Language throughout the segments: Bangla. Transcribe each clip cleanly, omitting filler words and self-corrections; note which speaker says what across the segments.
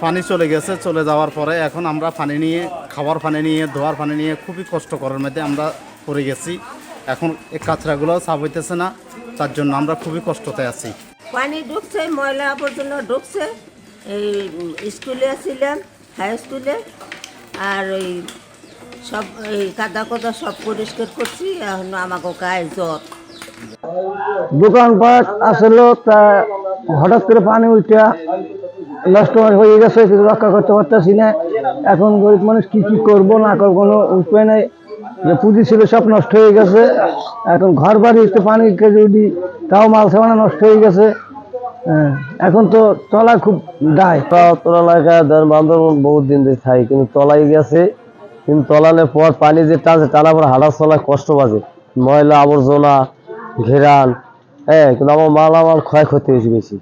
Speaker 1: পানি চলে গেছে, চলে যাওয়ার পরে এখন আমরা পানি নিয়ে, খাওয়ার পানি নিয়ে, ধোয়ার পানি নিয়ে খুবই কষ্ট করার মধ্যে আমরা পড়ে গেছি। এখন এই কাঁচরাগুলো সাফ হইতেছে না, তার জন্য আমরা খুবই কষ্টতে আছি।
Speaker 2: পানি ঢুকছে, ময়লা আবর্জনা ঢুকছে। এই স্কুলে ছিলাম, হাই স্কুলে, আর ওই সব এই কাদা কাদা সব পরিষ্কার করছি। এখন আমাকে গায়ে জ্বর।
Speaker 3: দোকানপাট আসলো, তা হঠাৎ করে পানি উঠা নষ্ট হয়ে গেছে, কিছু রক্ষা করতে পারতেছি না। এখন গরিব মানুষ কি কি করবো না করবো কোনো উপায় নেই, যে পুঁজি ছিল সব নষ্ট হয়ে গেছে। এখন ঘর বাড়িতে পানি যদি তাও মাল সামানা নষ্ট হয়ে গেছে। এখন তো তলা খুব দায়।
Speaker 4: তোলা এলাকায় বান্ধব বহুত দিন ধরে খাই, কিন্তু তলাই গেছে। কিন্তু তলানোর পর পানি যে টানছে, টানা পর হাঁটা চলায় কষ্ট বাজে, ময়লা আবর্জনা ঘেরান। কিন্তু আমার মালামাল ক্ষয়ক্ষতি হয়েছে বেশি,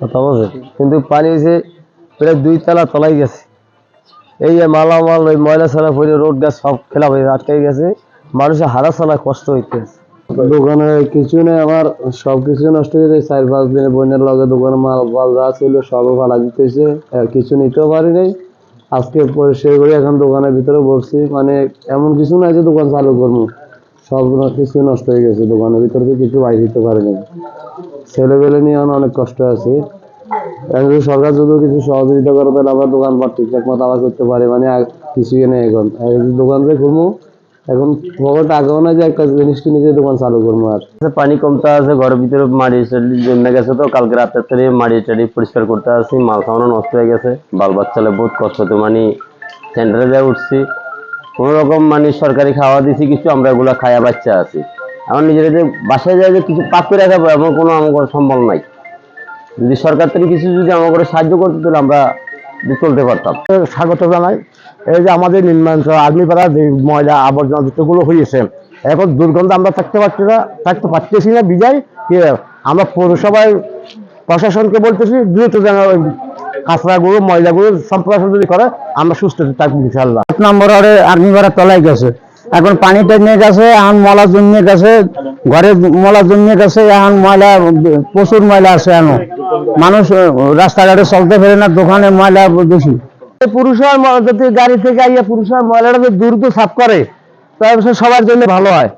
Speaker 4: কথা বোঝে। কিন্তু পানি হয়েছে প্রায় 2 তলা তলাই গেছে। এই যে মালামাল ওই ময়লা ছাড়া পড়ে রোড গাছ সব খেলা হয়ে আটকে গেছে, মানুষের হাঁটা চলায় কষ্ট হইতেছে। দোকানে কিছু নেই, আমার সবকিছু নষ্ট হয়ে যায়। 4-5 দিনে বন্যার লগে দোকানে মাল যা ছিল সব ফালা দিতেছে, আর কিছু নিতেও পারি নাই। আজকে পরিষ্কার করে এখন দোকানের ভিতরে বসছি, মানে এমন কিছু নাই যে দোকান চালু করবো, সব কিছু নষ্ট হয়ে গেছে। দোকানের ভিতরে কিছু বাইরে দিতে পারিনি, ছেলেবেলে নিয়ে অনেক কষ্ট আছে। এখন যদি সরকার যদি কিছু সহযোগিতা করে তাহলে আবার দোকানপাট ঠিকঠাক মতো আবার করতে পারে, মানে কিছুই নেই। এখন দোকান যে খুলবো, এখন পকেট আগেও না যে একটা জিনিস কিনে যে দোকান চালু করবো। আর পানি কমতে আছে, ঘরের ভিতরে মাটি জমে গেছে, তো কালকে রাতের থেকে মাটি টাড়ি পরিষ্কার করতে আসি। মাল সামানো নষ্ট হয়ে গেছে, বাল বাচ্চালে বহুত কষ্ট, তো মানে সেন্টারে দিয়ে উঠছি, কোনো রকম মানে সরকারি খাওয়া দিছি কিছু, আমরা এগুলা খায়া বাচ্চা আছি। আমার নিজের যে বাসায় যায় যে কিছু পাক করে রাখাবো এমন কোনো আমার সম্বল নাই। যদি সরকার থেকে কিছু যদি আমাকে সাহায্য করতে, তাহলে আমরা চলতে পারতাম।
Speaker 3: স্বাগত জানাই। এই যে আমাদের নির্মাঞ্চল আর্মিপাড়া যে ময়লা আবর্জনা যতগুলো হয়েছে, এখন দুর্গন্ধ আমরা থাকতে পারতেছি না। বিজয় কি আমরা পৌরসভায় প্রশাসনকে বলতেছি, দ্রুত যেন কাঁচরাগুলো ময়লাগুলো সম্প্রসারণ যদি করে আমরা সুস্থ থাকবো ইনশাল্লাহ। 1 নম্বর আর্মিপাড়া তলাই গেছে, এখন পানিটা নিয়ে গেছে, এখন ময়লা জমিয়ে গেছে, ঘরে ময়লা জমিয়ে গেছে। এখন ময়লা প্রচুর ময়লা আছে, এখন মানুষ রাস্তাঘাটে চলতে পারে না, দোকানে ময়লা বেশি। পুরুষের যদি গাড়ি থেকে আইয়া পুরুষের ময়লাটা যদি দ্রুত সাফ করে তাহলে সবার জন্য ভালো হয়।